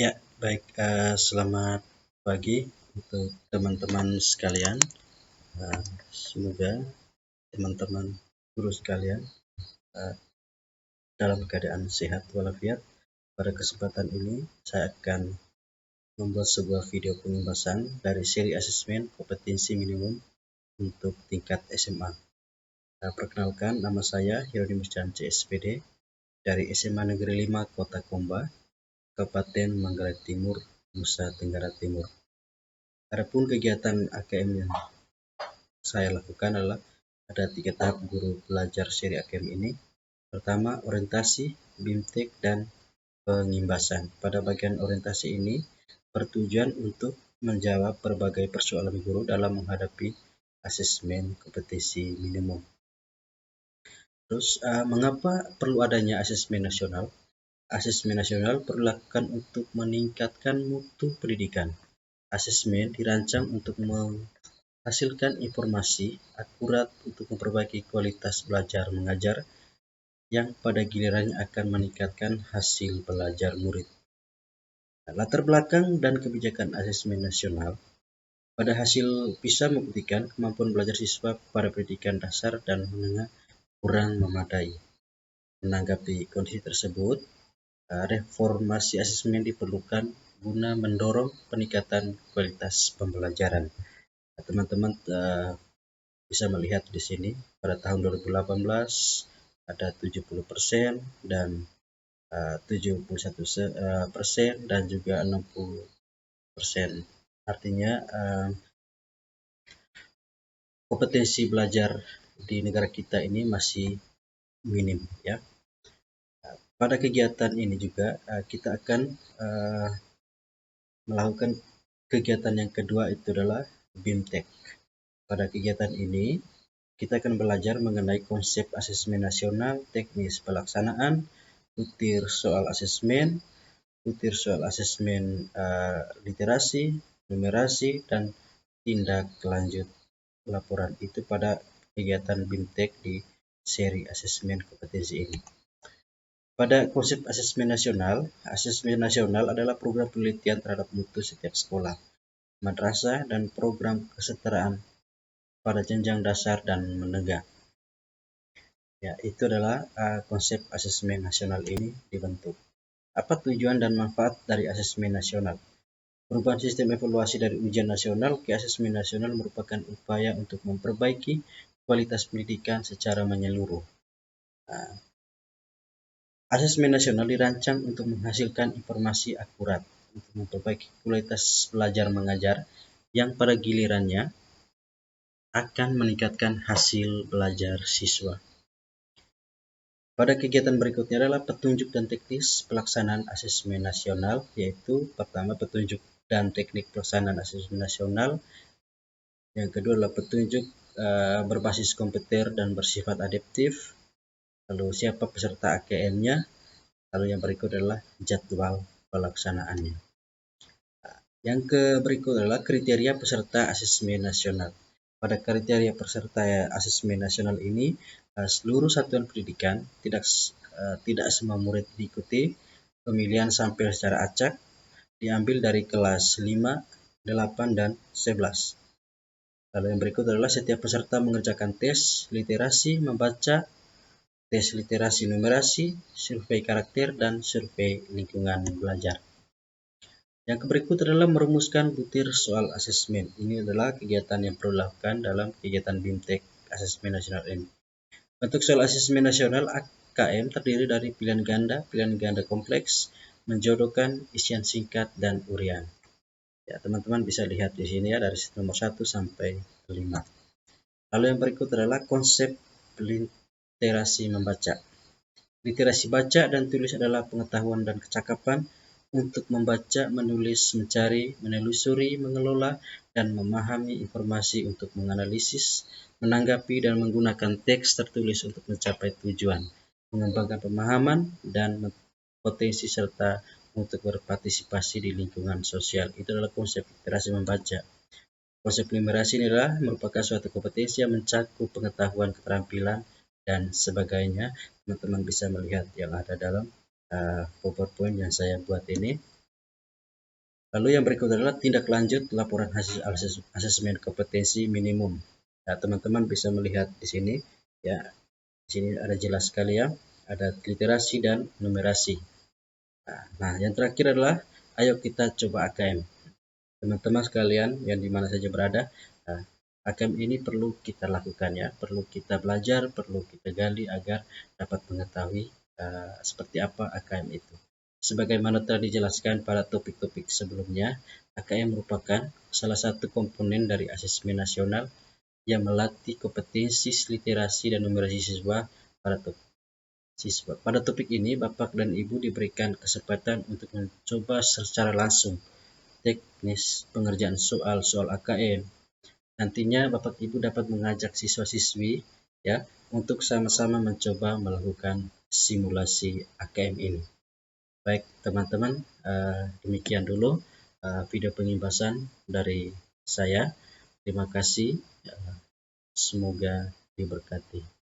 Ya, baik. Selamat pagi untuk teman-teman sekalian. Semoga teman-teman guru sekalian dalam keadaan sehat walafiat. Pada kesempatan ini, saya akan membuat sebuah video pembahasan dari seri asesmen kompetensi minimum untuk tingkat SMA. Perkenalkan, nama saya Hieronymus Chance SPD dari SMA Negeri 5 Kota Komba, Kabupaten Manggarai Timur, Nusa Tenggara Timur. Adapun kegiatan AKM yang saya lakukan adalah ada 3 tahap guru belajar seri AKM ini. Pertama, orientasi, BIMTEK, dan pengimbasan. Pada bagian orientasi ini bertujuan untuk menjawab berbagai persoalan guru dalam menghadapi asesmen kompetensi minimum. Terus, mengapa perlu adanya asesmen nasional? Asesmen nasional perlu dilakukan untuk meningkatkan mutu pendidikan. Asesmen dirancang untuk menghasilkan informasi akurat untuk memperbaiki kualitas belajar mengajar yang pada gilirannya akan meningkatkan hasil belajar murid. Latar belakang dan kebijakan asesmen nasional pada hasil PISA membuktikan kemampuan belajar siswa pada pendidikan dasar dan menengah kurang memadai. Menanggapi kondisi tersebut, reformasi asesmen diperlukan guna mendorong peningkatan kualitas pembelajaran. Teman-teman bisa melihat di sini pada tahun 2018 ada 70% dan 71% dan juga 60%. Artinya kompetensi belajar di negara kita ini masih minim, ya. Pada kegiatan ini juga kita akan melakukan kegiatan yang kedua, itu adalah BIMTEK. Pada kegiatan ini kita akan belajar mengenai konsep asesmen nasional, teknis pelaksanaan, butir soal asesmen, literasi, numerasi, dan tindak lanjut laporan. Itu pada kegiatan BIMTEK di seri asesmen kompetensi ini. Pada konsep asesmen nasional adalah program penelitian terhadap mutu setiap sekolah, madrasah, dan program kesetaraan pada jenjang dasar dan menengah. Ya, itu adalah konsep asesmen nasional ini dibentuk. Apa tujuan dan manfaat dari asesmen nasional? Perubahan sistem evaluasi dari ujian nasional ke asesmen nasional merupakan upaya untuk memperbaiki kualitas pendidikan secara menyeluruh. Asesmen nasional dirancang untuk menghasilkan informasi akurat untuk memperbaiki kualitas belajar mengajar yang pada gilirannya akan meningkatkan hasil belajar siswa. Pada kegiatan berikutnya adalah petunjuk dan teknis pelaksanaan asesmen nasional, yaitu pertama petunjuk dan teknik pelaksanaan asesmen nasional. Yang kedua adalah petunjuk berbasis komputer dan bersifat adaptif. Lalu siapa peserta AKM-nya. Lalu yang berikut adalah jadwal pelaksanaannya. Yang berikut adalah kriteria peserta asesmen nasional. Pada kriteria peserta asesmen nasional ini, seluruh satuan pendidikan, tidak semua murid diikuti. Pemilihan sampel secara acak diambil dari kelas 5, 8, dan 11. Lalu yang berikut adalah setiap peserta mengerjakan tes literasi membaca, tes literasi numerasi, survei karakter, dan survei lingkungan belajar. Yang berikut adalah merumuskan butir soal asesmen. Ini adalah kegiatan yang perlu dilakukan dalam kegiatan BIMTEK asesmen nasional ini. Untuk soal asesmen nasional AKM terdiri dari pilihan ganda kompleks, menjodohkan, isian singkat, dan urian. Ya, teman-teman bisa lihat di sini ya dari nomor 1 sampai 5. Lalu yang berikut adalah konsep literasi membaca. Literasi baca dan tulis adalah pengetahuan dan kecakapan untuk membaca, menulis, mencari, menelusuri, mengelola, dan memahami informasi untuk menganalisis, menanggapi, dan menggunakan teks tertulis untuk mencapai tujuan, mengembangkan pemahaman, dan potensi serta untuk berpartisipasi di lingkungan sosial. Itu adalah konsep literasi membaca. Konsep numerasi ini adalah merupakan suatu kompetensi yang mencakup pengetahuan, keterampilan, dan sebagainya. Teman-teman bisa melihat yang ada dalam PowerPoint yang saya buat ini. Lalu yang berikut adalah tindak lanjut laporan hasil asesmen kompetensi minimum. Nah, teman-teman bisa melihat di sini ya. Di sini ada jelas sekali ya, ada literasi dan numerasi. Nah, yang terakhir adalah ayo kita coba AKM. Teman-teman sekalian yang dimana saja berada, AKM ini perlu kita lakukan ya, perlu kita belajar, perlu kita gali agar dapat mengetahui seperti apa AKM itu. Sebagaimana telah dijelaskan pada topik-topik sebelumnya, AKM merupakan salah satu komponen dari asesmen nasional yang melatih kompetensi literasi dan numerasi siswa pada topik Pada topik ini, Bapak dan Ibu diberikan kesempatan untuk mencoba secara langsung teknis pengerjaan soal-soal AKM. Nantinya Bapak Ibu dapat mengajak siswa-siswi ya untuk sama-sama mencoba melakukan simulasi AKM ini. Baik teman-teman, demikian dulu video pengibasan dari saya. Terima kasih. Semoga diberkati.